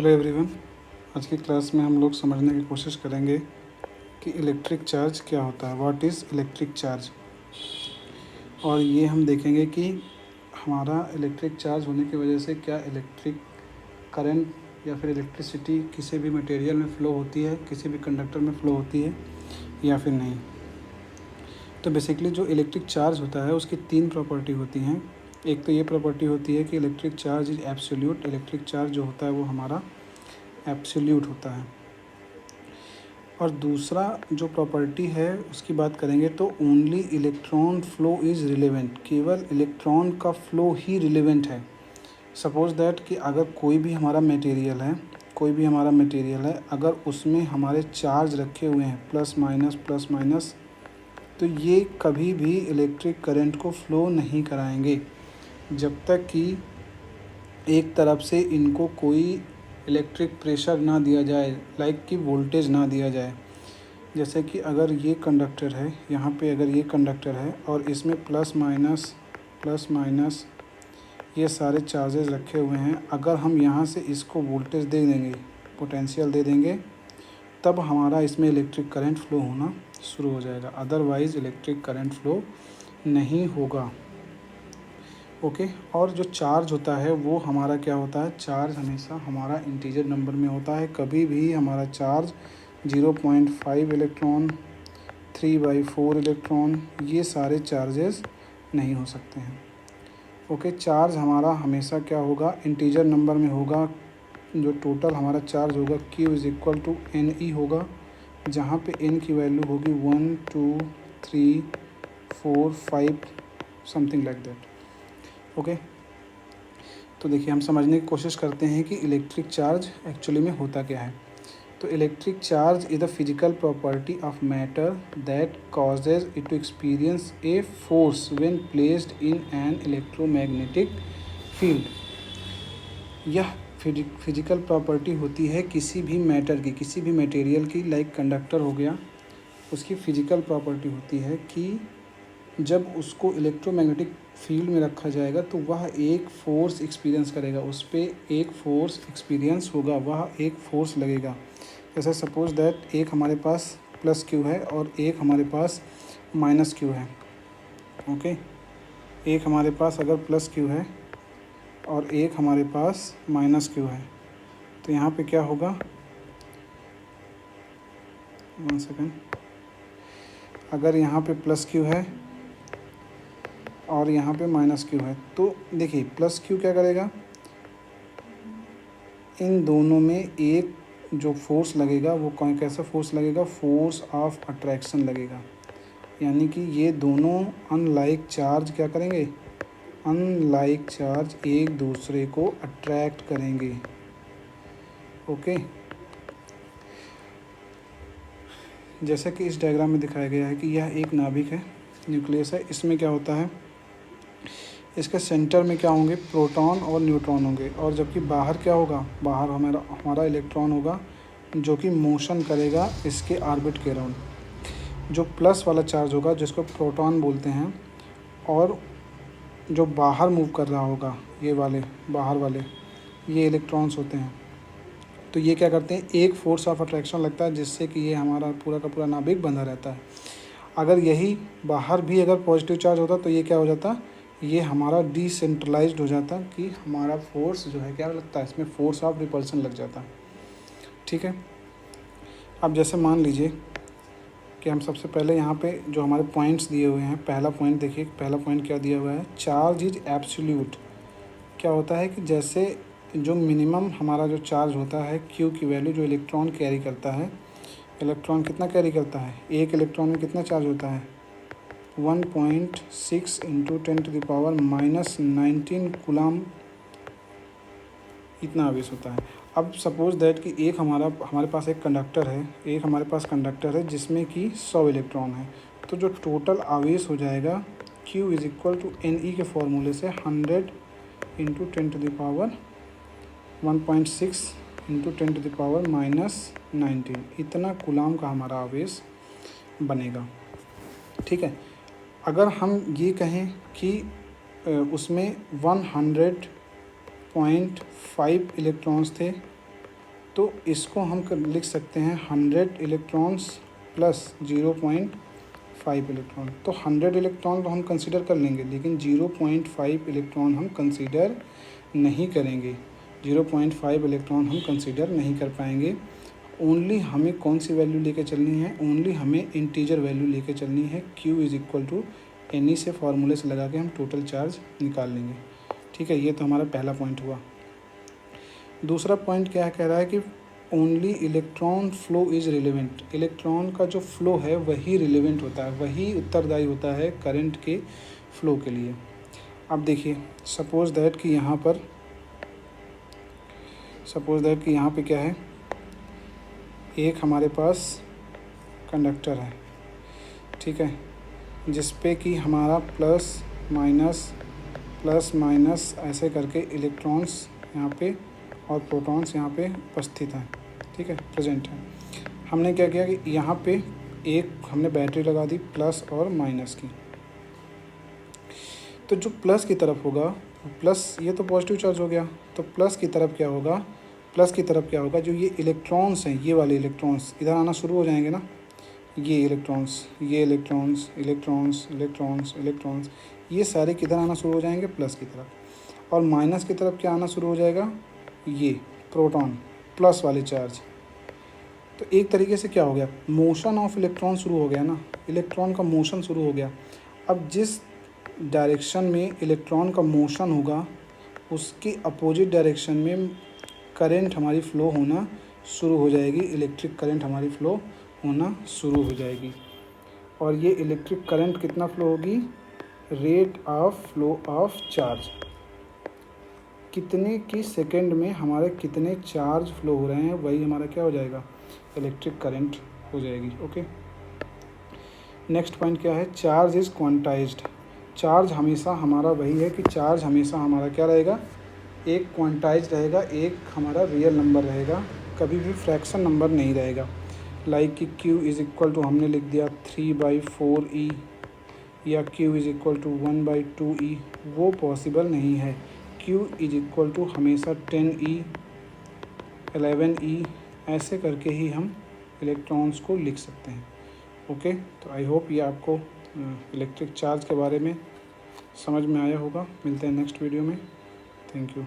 Hello everyone. आज की class में हम लोग समझने की कोशिश करेंगे कि इलेक्ट्रिक चार्ज क्या होता है, व्हाट इज़ इलेक्ट्रिक चार्ज। और ये हम देखेंगे कि हमारा इलेक्ट्रिक चार्ज होने की वजह से क्या इलेक्ट्रिक करंट या फिर इलेक्ट्रिसिटी किसी भी मटेरियल में फ़्लो होती है, किसी भी कंडक्टर में फ़्लो होती है या फिर नहीं। तो बेसिकली जो इलेक्ट्रिक चार्ज होता है उसकी तीन प्रॉपर्टी होती हैं। एक तो ये प्रॉपर्टी होती है कि electric charge is absolute. Electric charge जो होता है वो हमारा एब्सोल्यूट होता है। और दूसरा जो प्रॉपर्टी है उसकी बात करेंगे तो only electron flow is relevant. केवल इलेक्ट्रॉन का फ्लो ही रिलेवेंट है। सपोज़ दैट कि अगर कोई भी हमारा मटेरियल है, अगर उसमें हमारे चार्ज रखे हुए हैं प्लस माइनस, तो ये कभी भी इलेक्ट्रिक करंट को फ्लो नहीं कराएंगे जब तक कि एक तरफ से इनको कोई इलेक्ट्रिक प्रेशर ना दिया जाए, लाइक कि वोल्टेज ना दिया जाए। जैसे कि अगर ये कंडक्टर है, यहाँ पे अगर ये कंडक्टर है और इसमें प्लस माइनस ये सारे चार्जेस रखे हुए हैं, अगर हम यहाँ से इसको वोल्टेज दे देंगे, पोटेंशियल दे देंगे, तब हमारा इसमें इलेक्ट्रिक करंट फ्लो होना शुरू हो जाएगा। अदरवाइज़ इलेक्ट्रिक करंट फ्लो नहीं होगा। ओके। और जो चार्ज होता है वो हमारा क्या होता है, चार्ज हमेशा हमारा इंटीजर नंबर में होता है। कभी भी हमारा चार्ज 0.5 इलेक्ट्रॉन, 3/4 इलेक्ट्रॉन, ये सारे चार्जेस नहीं हो सकते हैं। ओके। चार्ज हमारा हमेशा क्या होगा, इंटीजर नंबर में होगा। जो टोटल हमारा चार्ज होगा Q = NE होगा, जहाँ पे N की वैल्यू होगी 1 2 3 4 5 समथिंग लाइक दैट। ओके। तो देखिए हम समझने की कोशिश करते हैं कि इलेक्ट्रिक चार्ज एक्चुअली में होता क्या है। तो electric charge is the physical property of matter that causes it to experience a force when placed in an electromagnetic field. यह फिजिकल प्रॉपर्टी होती है किसी भी मैटर की, किसी भी मटेरियल की, लाइक कंडक्टर हो गया, उसकी फिजिकल प्रॉपर्टी होती है कि जब उसको इलेक्ट्रोमैग्नेटिक फील्ड में रखा जाएगा तो वह एक फ़ोर्स एक्सपीरियंस करेगा, उस पर एक फ़ोर्स एक्सपीरियंस होगा, वह एक फ़ोर्स लगेगा। जैसे सपोज़ दैट एक हमारे पास प्लस Q है और एक हमारे पास माइनस Q है। ओके। एक हमारे पास अगर प्लस Q है और एक हमारे पास माइनस Q है, तो यहाँ पे क्या होगा, 1 सेकेंड, अगर यहाँ पे प्लस Q है और यहाँ पे माइनस Q है, तो देखिए प्लस Q क्या करेगा, इन दोनों में एक जो फोर्स लगेगा वो कौन कैसा फोर्स लगेगा, फोर्स ऑफ अट्रैक्शन लगेगा। यानी कि ये दोनों अनलाइक चार्ज क्या करेंगे, अनलाइक चार्ज एक दूसरे को अट्रैक्ट करेंगे। ओके। जैसा कि इस डायग्राम में दिखाया गया है कि यह एक नाभिक है, न्यूक्लियस है। इसमें क्या होता है, इसके सेंटर में क्या होंगे, प्रोटॉन और न्यूट्रॉन होंगे। और जबकि बाहर क्या होगा, बाहर हमारा इलेक्ट्रॉन होगा जो कि मोशन करेगा इसके ऑर्बिट के अराउंड। जो प्लस वाला चार्ज होगा जिसको प्रोटॉन बोलते हैं, और जो बाहर मूव कर रहा होगा, ये वाले बाहर वाले, ये इलेक्ट्रॉन्स होते हैं। तो ये क्या करते हैं, एक फोर्स ऑफ अट्रैक्शन लगता है जिससे कि ये हमारा पूरा का पूरा नाभिक बंधा रहता है। अगर यही बाहर भी अगर पॉजिटिव चार्ज होता तो ये क्या हो जाता, ये हमारा डिसेंट्रलाइज्ड हो जाता कि हमारा फोर्स जो है क्या लगता है, इसमें फोर्स ऑफ रिपल्सन लग जाता। ठीक है। अब जैसे मान लीजिए कि हम सबसे पहले यहाँ पे जो हमारे पॉइंट्स दिए हुए हैं, पहला पॉइंट देखिए, पहला पॉइंट क्या दिया हुआ है, चार्ज इज एब्सोल्यूट। क्या होता है कि जैसे जो मिनिमम हमारा जो चार्ज होता है Q की वैल्यू जो इलेक्ट्रॉन कैरी करता है, इलेक्ट्रॉन कितना कैरी करता है, एक इलेक्ट्रॉन में कितना चार्ज होता है, 1.6 × 10⁻⁻19 कूलम, इतना आवेश होता है। अब सपोज़ दैट कि एक हमारे पास एक कंडक्टर है, जिसमें कि 100 इलेक्ट्रॉन है। तो जो टोटल आवेश हो जाएगा Q = NE के फॉर्मूले से 100 × 10⁻1.6 × 10⁻⁻19, इतना कूलम का हमारा आवेश बनेगा। ठीक है। अगर हम ये कहें कि उसमें 100.5 इलेक्ट्रॉन्स थे तो इसको हम लिख सकते हैं 100 इलेक्ट्रॉन्स प्लस 0.5 इलेक्ट्रॉन। तो 100 इलेक्ट्रॉन तो हम कंसीडर कर लेंगे, लेकिन 0.5 इलेक्ट्रॉन हम कंसीडर नहीं करेंगे। 0.5 इलेक्ट्रॉन हम कंसीडर नहीं कर पाएंगे। ओनली हमें कौन सी वैल्यू लेके चलनी है? ओनली हमें इंटीजर वैल्यू लेके चलनी है। Q is equal to NE से फार्मूले से लगा के हम टोटल चार्ज निकाल लेंगे। ठीक है, ये तो हमारा पहला पॉइंट हुआ। दूसरा पॉइंट क्या कह रहा है कि only electron flow is relevant. Electron का जो फ्लो है वही रिलेवेंट होता है, वही उत्तरदायी होता है करंट के फ्लो के लिए। अब देखिए, सपोज़ दैट कि यहाँ पे क्या है, एक हमारे पास कंडक्टर है, ठीक है, जिस पे कि हमारा प्लस माइनस ऐसे करके इलेक्ट्रॉन्स यहाँ पे और प्रोटॉन्स यहाँ पे उपस्थित हैं, ठीक है, प्रेजेंट हैं। हमने क्या किया कि यहाँ पे एक हमने बैटरी लगा दी प्लस और माइनस की। तो जो प्लस की तरफ होगा, प्लस ये तो पॉजिटिव चार्ज हो गया, तो प्लस की तरफ क्या होगा, जो ये इलेक्ट्रॉन्स हैं, ये वाले इलेक्ट्रॉन्स इधर आना शुरू हो जाएंगे ना, ये इलेक्ट्रॉन्स ये सारे किधर आना शुरू हो जाएंगे? प्लस की तरफ। और माइनस की तरफ क्या आना शुरू हो जाएगा? ये प्रोटॉन, प्लस वाले चार्ज। तो एक तरीके से क्या हो गया, मोशन ऑफ इलेक्ट्रॉन शुरू हो गया ना, इलेक्ट्रॉन का मोशन शुरू हो गया। अब जिस डायरेक्शन में इलेक्ट्रॉन का मोशन होगा उसके अपोजिट डायरेक्शन में करंट हमारी फ्लो होना शुरू हो जाएगी, इलेक्ट्रिक करंट हमारी फ्लो होना शुरू हो जाएगी। और ये इलेक्ट्रिक करंट कितना फ्लो होगी? Rate of flow of charge, कितने की सेकंड में हमारे कितने चार्ज फ्लो हो रहे हैं, वही हमारा क्या हो जाएगा? इलेक्ट्रिक करंट हो जाएगी। ओके, नेक्स्ट पॉइंट क्या है? Charge is quantized. चार्ज हमेशा हमारा वही है कि चार्ज हमेशा हमारा क्या रहेगा? एक क्वांटाइज रहेगा, एक हमारा रियल नंबर रहेगा, कभी भी फ्रैक्शन नंबर नहीं रहेगा। लाइक कि Q इज़ इक्वल टू हमने लिख दिया 3/4E या Q is equal to 1/2E, वो पॉसिबल नहीं है। Q इज़ इक्वल टू हमेशा 10E 11E ऐसे करके ही हम इलेक्ट्रॉन्स को लिख सकते हैं। ओके, तो आई होप ये आपको इलेक्ट्रिक चार्ज के बारे में समझ में आया होगा। मिलते हैं नेक्स्ट वीडियो में। Thank you.